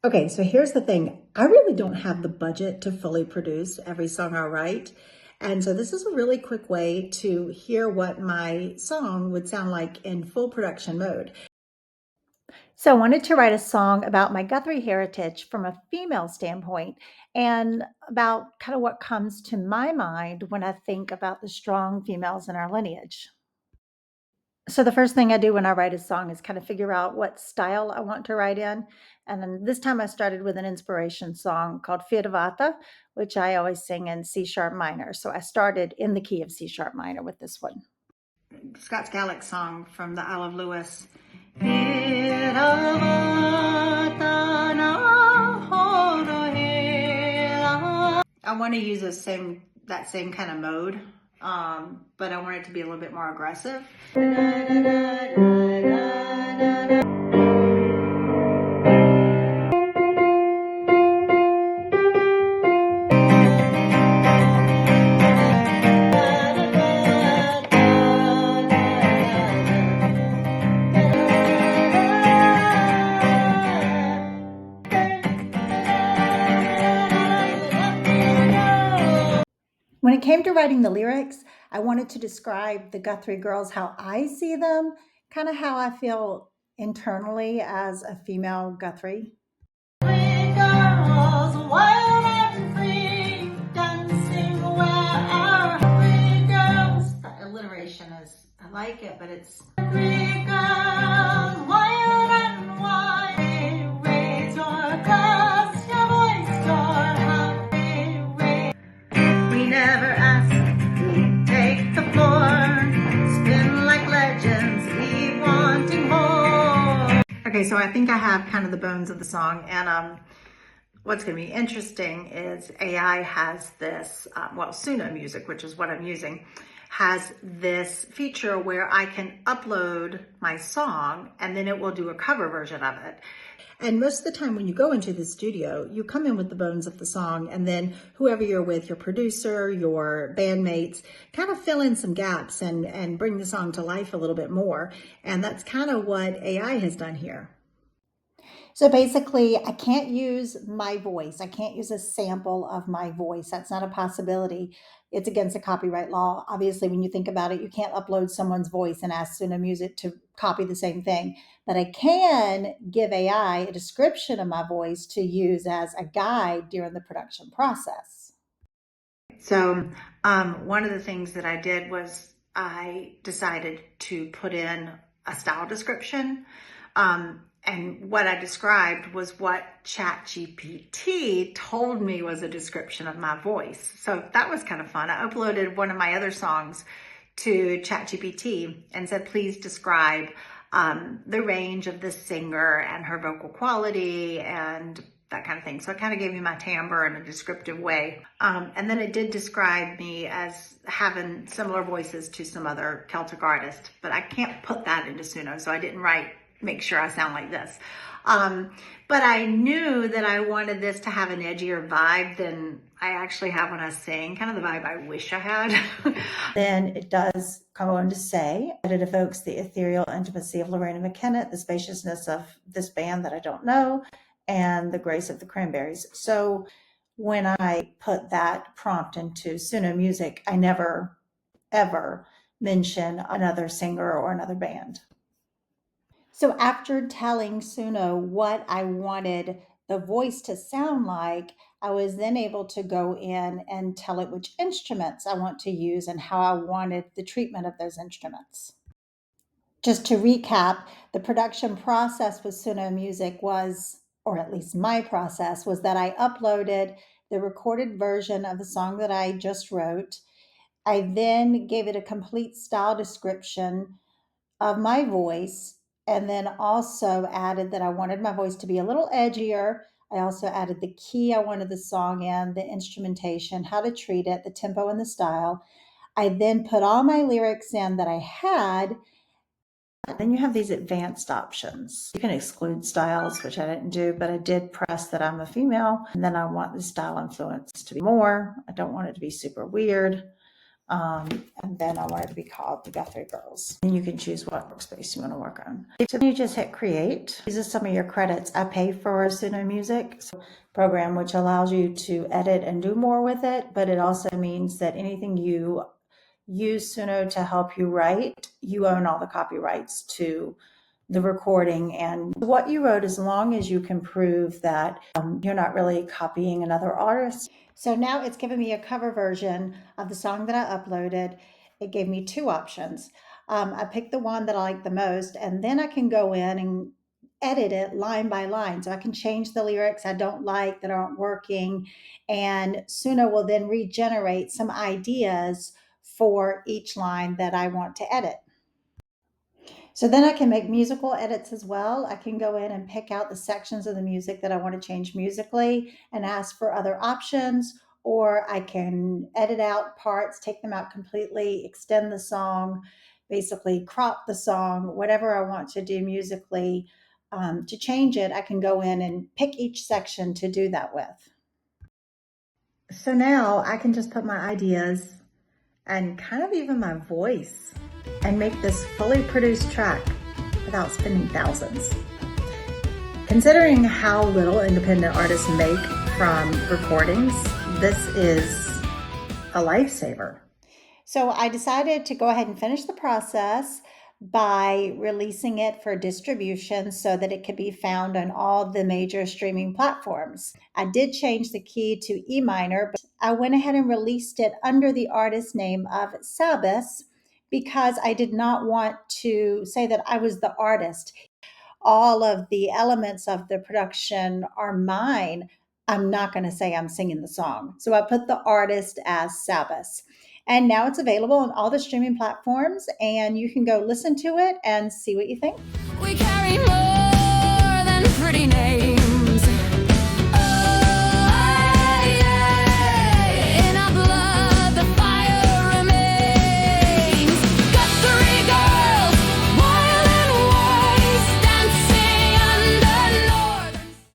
Okay, so here's the thing. I really don't have the budget to fully produce every song I write. And so this is a really quick way to hear what my song would sound like in full production mode. So I wanted to write a song about my Guthrie heritage from a female standpoint and about kind of what comes to my mind when I think about the strong females in our lineage. So the first thing I do when I write a song is kind of figure out what style I want to write in. And then this time I started with an inspiration song called Firvata, which I always sing in C sharp minor. So I started in the key of C sharp minor with this one. Scott Skallick's song from the Isle of Lewis. I want to use that same kind of mode, but I want it to be a little bit more aggressive. When it came to writing the lyrics, I wanted to describe the Guthrie Girls how I see them, kind of how I feel internally as a female Guthrie. Free girls, wild and free, dancing where our free girls. The alliteration is, I like it, but it's free girls, wild and wild, raise your glass, your voice, your happy way. We never ask, we take the floor, spin like legends, leave wanting more. Okay, so I think I have kind of the bones of the song, and what's going to be interesting is AI has this, Suno music, which is what I'm using, has this feature where I can upload my song and then it will do a cover version of it. And most of the time when you go into the studio, you come in with the bones of the song, and then whoever you're with, your producer, your bandmates, kind of fill in some gaps and bring the song to life a little bit more. And that's kind of what AI has done here. So basically, I can't use my voice. I can't use a sample of my voice. That's not a possibility. It's against the copyright law. Obviously, when you think about it, you can't upload someone's voice and ask Suno Music to copy the same thing. But I can give AI a description of my voice to use as a guide during the production process. So one of the things that I did was I decided to put in a style description. And what I described was what ChatGPT told me was a description of my voice. So that was kind of fun. I uploaded one of my other songs to ChatGPT and said, please describe the range of the singer and her vocal quality and that kind of thing. So it kind of gave me my timbre in a descriptive way. And then it did describe me as having similar voices to some other Celtic artists, but I can't put that into Suno, so I didn't make sure I sound like this. But I knew that I wanted this to have an edgier vibe than I actually have when I sing, kind of the vibe I wish I had. Then it does go on to say that it evokes the ethereal intimacy of Lorena McKennitt, the spaciousness of this band that I don't know, and the grace of the Cranberries. So when I put that prompt into Suno Music, I never, ever mention another singer or another band. So after telling Suno what I wanted the voice to sound like, I was then able to go in and tell it which instruments I want to use and how I wanted the treatment of those instruments. Just to recap, the production process with Suno Music was, or at least my process, was that I uploaded the recorded version of the song that I just wrote. I then gave it a complete style description of my voice, and then also added that I wanted my voice to be a little edgier. I also added the key I wanted the song in, the instrumentation, how to treat it, the tempo and the style. I then put all my lyrics in that I had. Then you have these advanced options. You can exclude styles, which I didn't do, but I did press that I'm a female. And then I want the style influence to be more. I don't want it to be super weird. And then I want it to be called the Guthrie Girls. And you can choose what workspace you want to work on. So you just hit create. These are some of your credits. I pay for Suno Music program, which allows you to edit and do more with it, but it also means that anything you use Suno to help you write, you own all the copyrights to the recording and what you wrote, as long as you can prove that you're not really copying another artist. So now it's given me a cover version of the song that I uploaded. It gave me two options. I picked the one that I like the most, and then I can go in and edit it line by line. So I can change the lyrics I don't like that aren't working, and Suno will then regenerate some ideas for each line that I want to edit. So then I can make musical edits as well. I can go in and pick out the sections of the music that I want to change musically and ask for other options, or I can edit out parts, take them out completely, extend the song, basically crop the song, whatever I want to do musically. To change it, I can go in and pick each section to do that with. So now I can just put my ideas and kind of even my voice and make this fully produced track without spending thousands. Considering how little independent artists make from recordings, this is a lifesaver. So I decided to go ahead and finish the process by releasing it for distribution so that it could be found on all the major streaming platforms. I did change the key to E minor, but I went ahead and released it under the artist name of Sabbath because I did not want to say that I was the artist. All of the elements of the production are mine. I'm not going to say I'm singing the song. So I put the artist as Sabbath. And now it's available on all the streaming platforms, and you can go listen to it and see what you think. We carry more than pretty names.